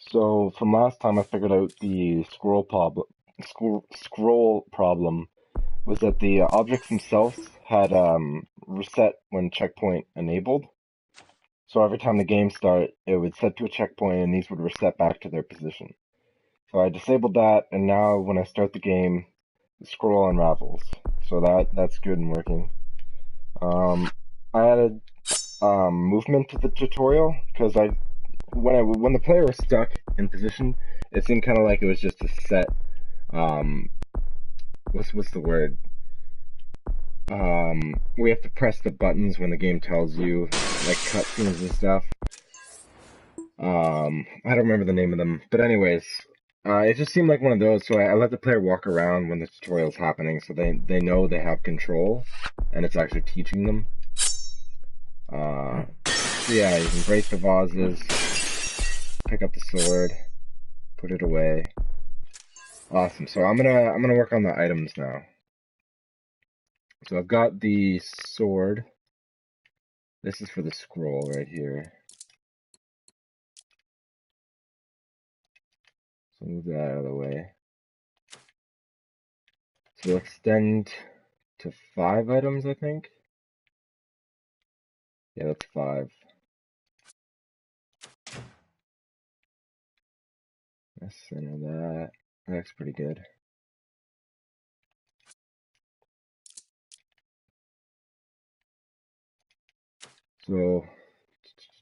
So from last time, I figured out the scroll problem was that the objects themselves had reset when checkpoint enabled. So every time the game started, it would set to a checkpoint, and these would reset back to their position. So I disabled that, and now when I start the game, the scroll unravels. So that's good and working. Um, I added movement to the tutorial because when the player was stuck in position, it seemed kind of like it was just a set. Um, what's the word? We have to press the buttons when the game tells you, like cutscenes and stuff. I don't remember the name of them, but anyways, it just seemed like one of those. So I let the player walk around when the tutorial's happening, so they know they have control, and it's actually teaching them. So yeah, you can break the vases, pick up the sword, put it away. Awesome. So I'm gonna work on the items now. So I've got the sword. This is for the scroll right here. So move that out of the way. So we'll extend to 5 items, I think. Yeah, that's 5. Let's center that. That's pretty good. So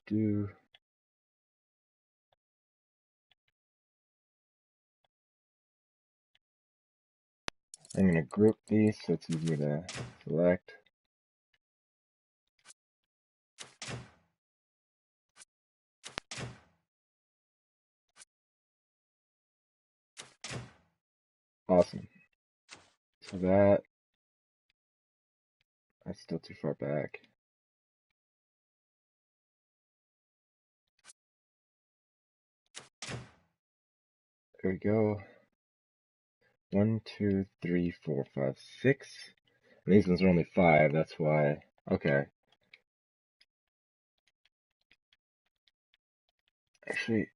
do I'm gonna group these so it's easier to select. Awesome. So that's still too far back. There we go. 1, 2, 3, 4, 5, 6. And these ones are only 5, that's why. Okay. Actually,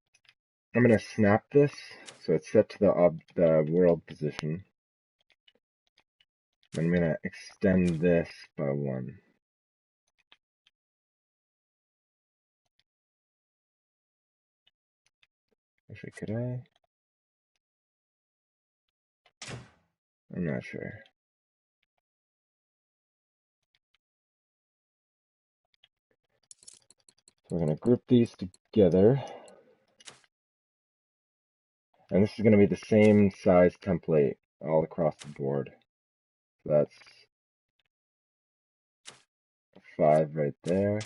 I'm gonna snap this so it's set to the world position. Then I'm gonna extend this by 1. Actually, could I? I'm not sure. So we're gonna group these together. And this is gonna be the same size template all across the board. So that's 5 right there.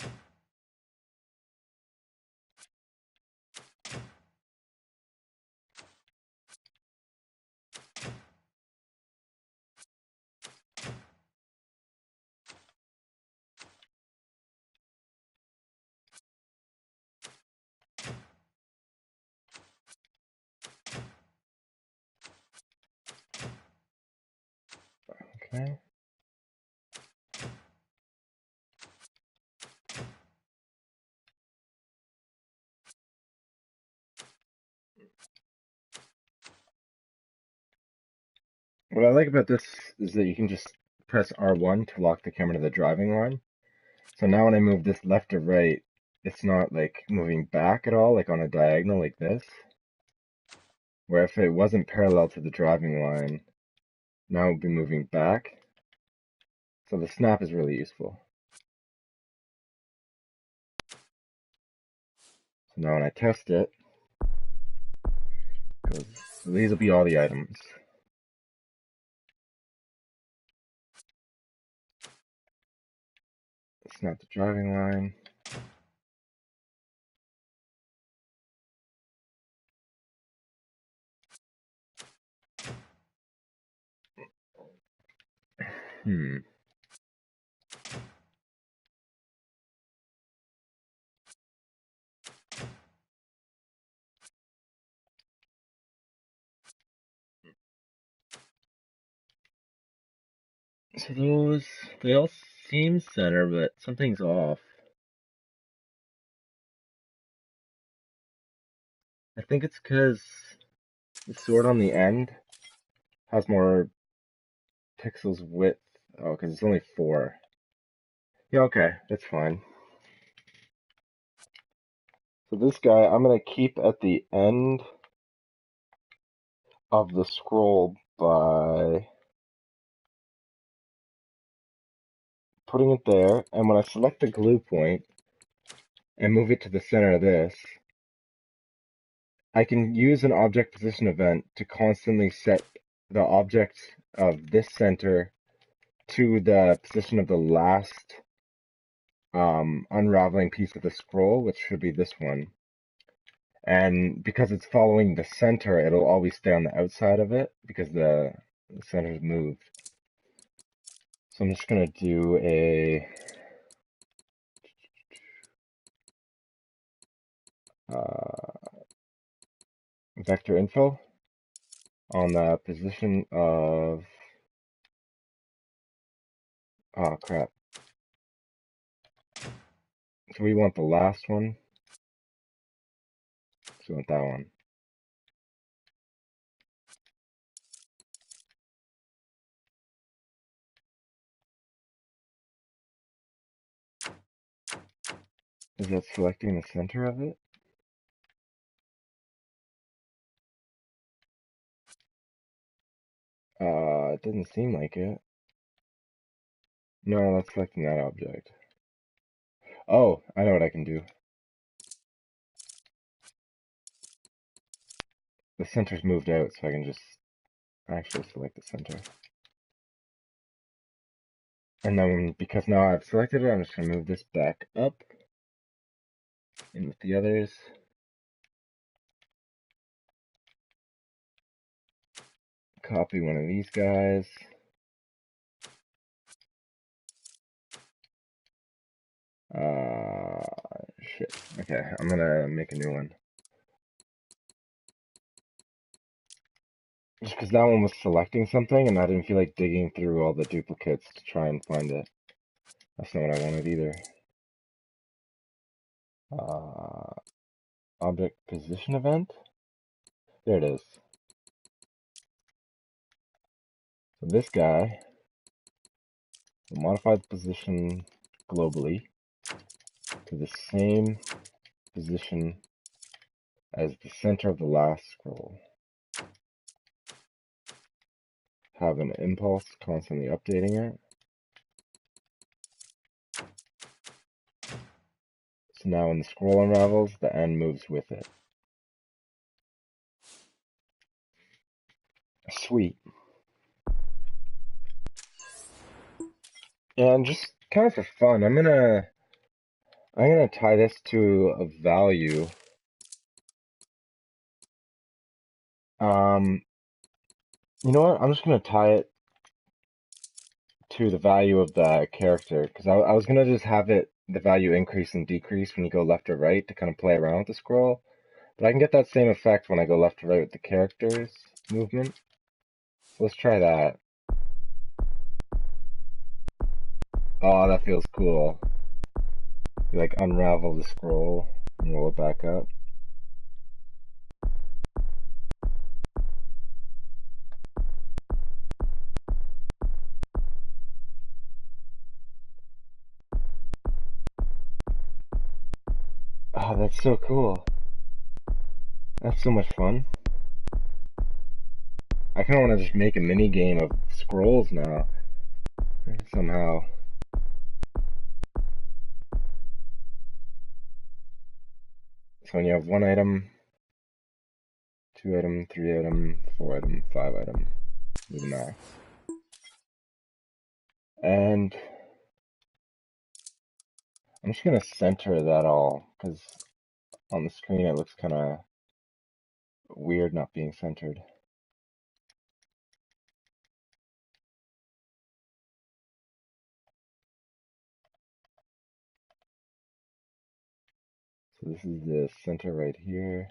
Okay. What I like about this is that you can just press R1 to lock the camera to the driving line. So now when I move this left or right, it's not like moving back at all, like on a diagonal like this. Where if it wasn't parallel to the driving line, now it would be moving back. So the snap is really useful. So now when I test it, so these will be all the items. Snap the driving line. Hmm. So they all seem center, but something's off. I think it's because the sword on the end has more pixels width. Oh, because it's only 4. Yeah, okay, that's fine. So this guy, I'm gonna keep at the end of the scroll by putting it there, and when I select the glue point and move it to the center of this, I can use an object position event to constantly set the object of this center to the position of the last unraveling piece of the scroll, which should be this one. And because it's following the center, it'll always stay on the outside of it because the center's moved. So I'm just gonna do a vector info on the position of, oh crap. So we want the last one. So we want that one. Is that selecting the center of it? It doesn't seem like it. No, that's selecting that object. Oh, I know what I can do. The center's moved out, so I can just actually select the center. And then, because now I've selected it, I'm just going to move this back up in with the others. Copy one of these guys. Shit. Okay, I'm gonna make a new one. Just because that one was selecting something, and I didn't feel like digging through all the duplicates to try and find it. That's not what I wanted either. Object position event? There it is. So this guy will modify the position globally to the same position as the center of the last scroll. Have an impulse constantly updating it. So now when the scroll unravels, the end moves with it. Sweet. And just kind of for fun, I'm gonna tie this to a value. Um, you know what? I'm just gonna tie it to the value of the character because I was gonna just have the value increase and decrease when you go left or right to kind of play around with the scroll, but I can get that same effect when I go left to right with the character's movement. So let's try that. Oh, that feels cool. You like unravel the scroll and roll it back up. Oh, that's so cool. That's so much fun. I kind of want to just make a mini game of scrolls now somehow. So when you have 1 item, 2 item, 3 item, 4 item, 5 item, do the max. And I'm just gonna center that all because on the screen it looks kind of weird not being centered. So this is the center right here.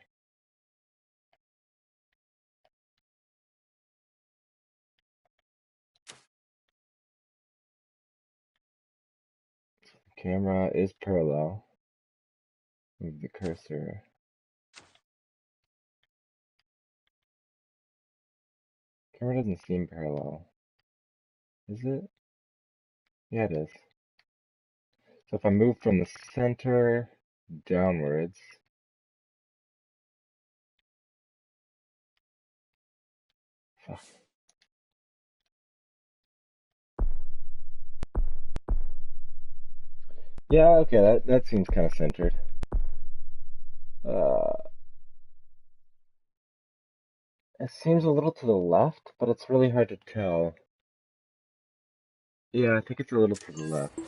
Camera is parallel. Move the cursor. Camera doesn't seem parallel. Is it? Yeah, it is. So if I move from the center downwards, fuck. Yeah, okay, that seems kind of centered. Uh, it seems a little to the left, but it's really hard to tell. Yeah, I think it's a little to the left.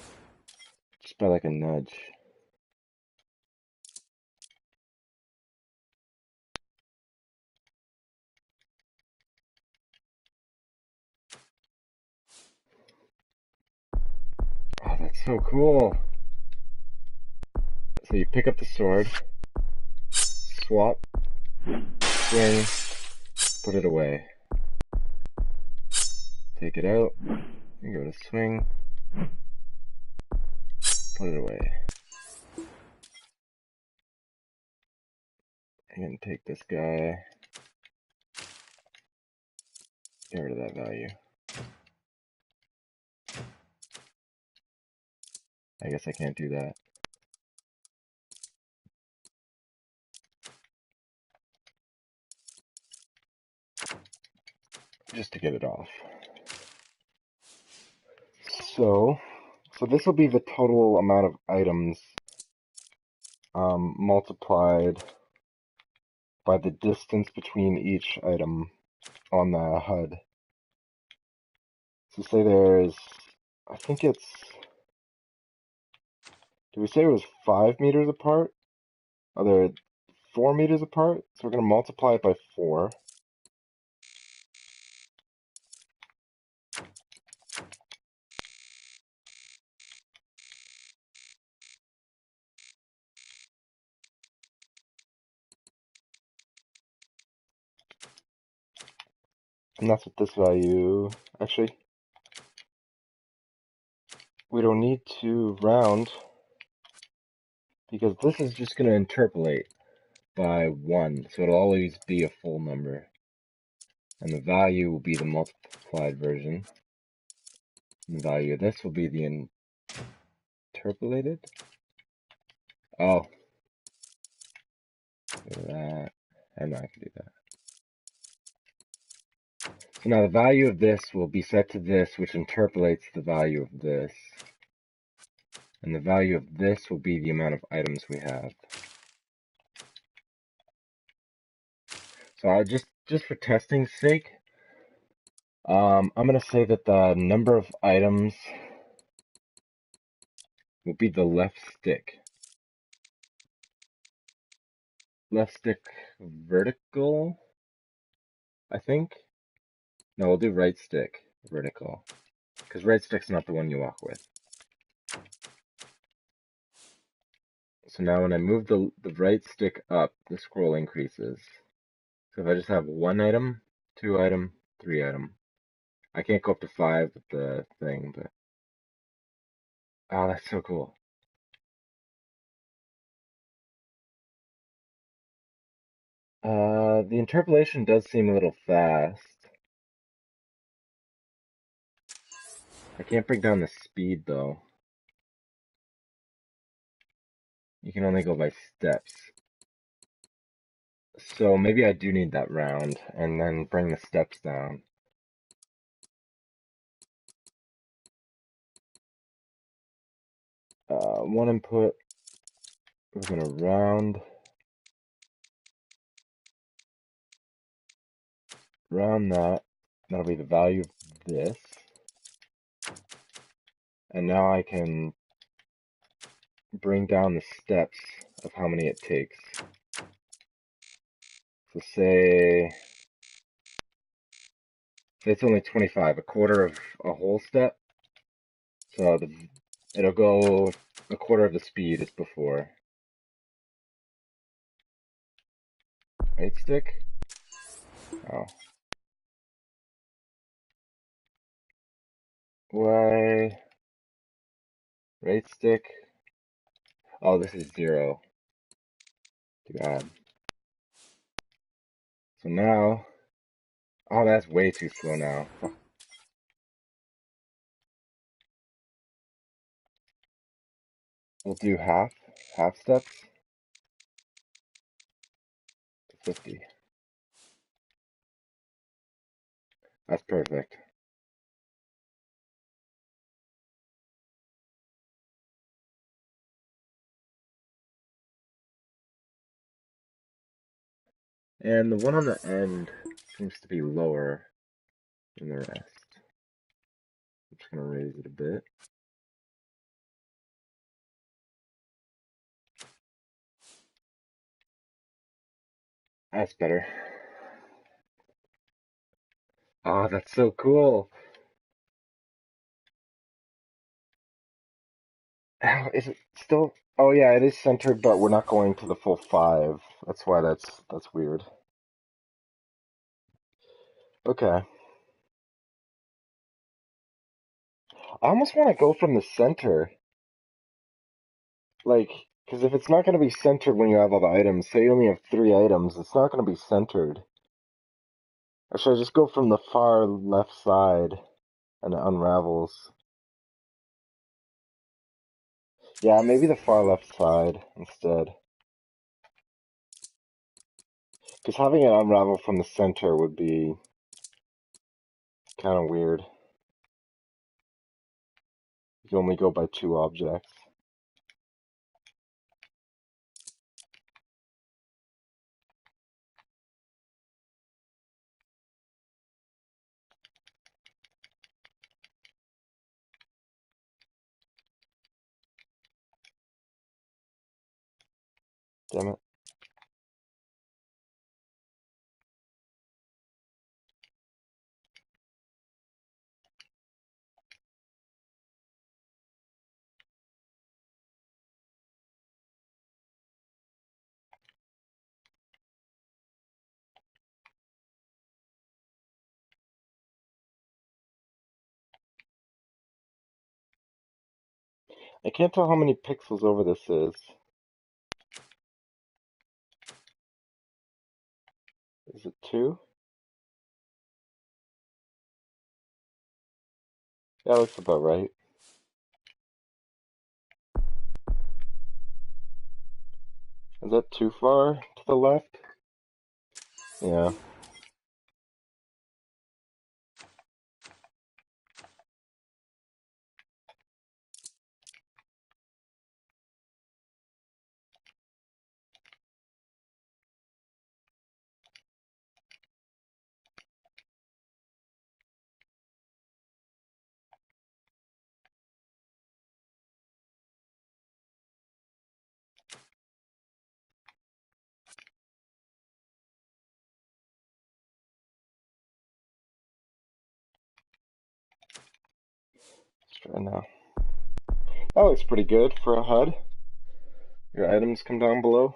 Just by like a nudge. Oh, that's so cool. So you pick up the sword, swap, swing, put it away. Take it out, you go to swing, put it away. I'm gonna take this guy, get rid of that value. I guess I can't do that. Just to get it off. So this will be the total amount of items multiplied by the distance between each item on the HUD. So say there's, I think it's, did we say it was 5 meters apart? Oh, they're 4 meters apart? So we're going to multiply it by 4. And that's what this value, actually, we don't need to round because this is just going to interpolate by 1. So it'll always be a full number. And the value will be the multiplied version. And the value of this will be the interpolated. Oh, do that. I know I can do that. So now the value of this will be set to this, which interpolates the value of this. And the value of this will be the amount of items we have. So I just for testing's sake, I'm going to say that the number of items will be the left stick. Left stick vertical, I think. No, we'll do right stick vertical. Because right stick's not the one you walk with. So now when I move the right stick up, the scroll increases. So if I just have 1 item, 2 item, 3 item. I can't go up to 5 with the thing, but... Oh, that's so cool. The interpolation does seem a little fast. I can't bring down the speed, though. You can only go by steps. So maybe I do need that round, and then bring the steps down. One input, we're gonna round that. That'll be the value of this. And now I can bring down the steps of how many it takes. So say it's only 25, a quarter of a whole step. So it'll go a quarter of the speed as before. Right stick? Oh. Why? Right stick? Oh, this is 0. Too bad. So now, Oh, that's way too slow now. Fuck. We'll do half steps to 50. That's perfect. And the one on the end seems to be lower than the rest. I'm just gonna raise it a bit. That's better. Oh, that's so cool. Ow, is it still? Oh yeah, it is centered, but we're not going to the full 5. That's why that's weird. Okay. I almost want to go from the center. Like, because if it's not going to be centered when you have all the items, say you only have 3 items, it's not going to be centered. Or should I just go from the far left side and it unravels? Yeah, maybe the far left side instead. Because having it unravel from the center would be kind of weird. You only go by 2 objects. Damn it. I can't tell how many pixels over this is. Is it 2? Yeah, looks about right. Is that too far to the left? Yeah. Let's try now. That looks pretty good for a HUD. Your items come down below.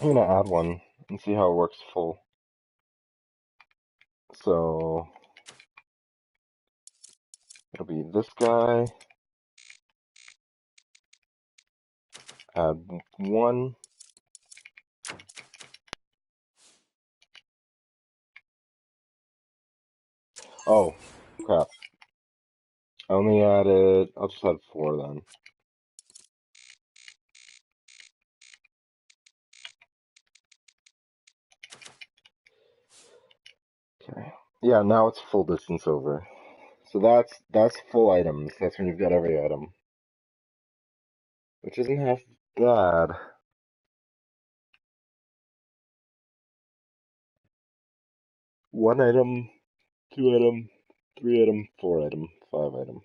I'm gonna add one and see how it works full. So it'll be this guy. Add 1. Oh, crap. I only added. I'll just add 4 then. Okay. Yeah, now it's full distance over. So that's full items. That's when you've got every item, which isn't half bad. 1 item, 2 item, 3 item, 4 item, 5 item.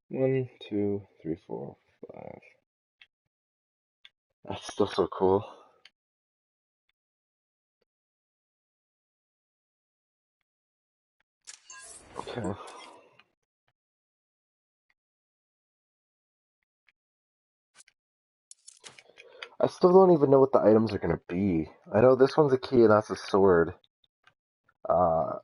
One, two, three, 4, 5. That's still so cool. Okay. I still don't even know what the items are gonna be. I know this one's a key and that's a sword. Uh,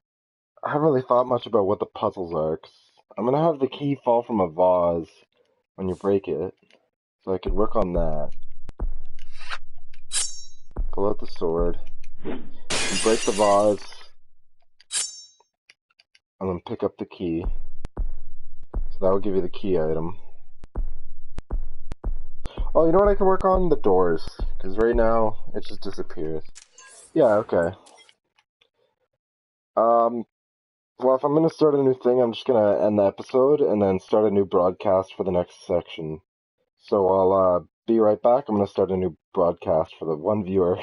I haven't really thought much about what the puzzles are, 'cause I'm gonna have the key fall from a vase when you break it, so I could work on that. Pull out the sword, and break the vase, and then pick up the key. So that will give you the key item. Oh, you know what I can work on? The doors, because right now it just disappears. Yeah, okay. Um, well, if I'm gonna start a new thing, I'm just gonna end the episode and then start a new broadcast for the next section. So I'll be right back. I'm gonna start a new broadcast for the one viewer.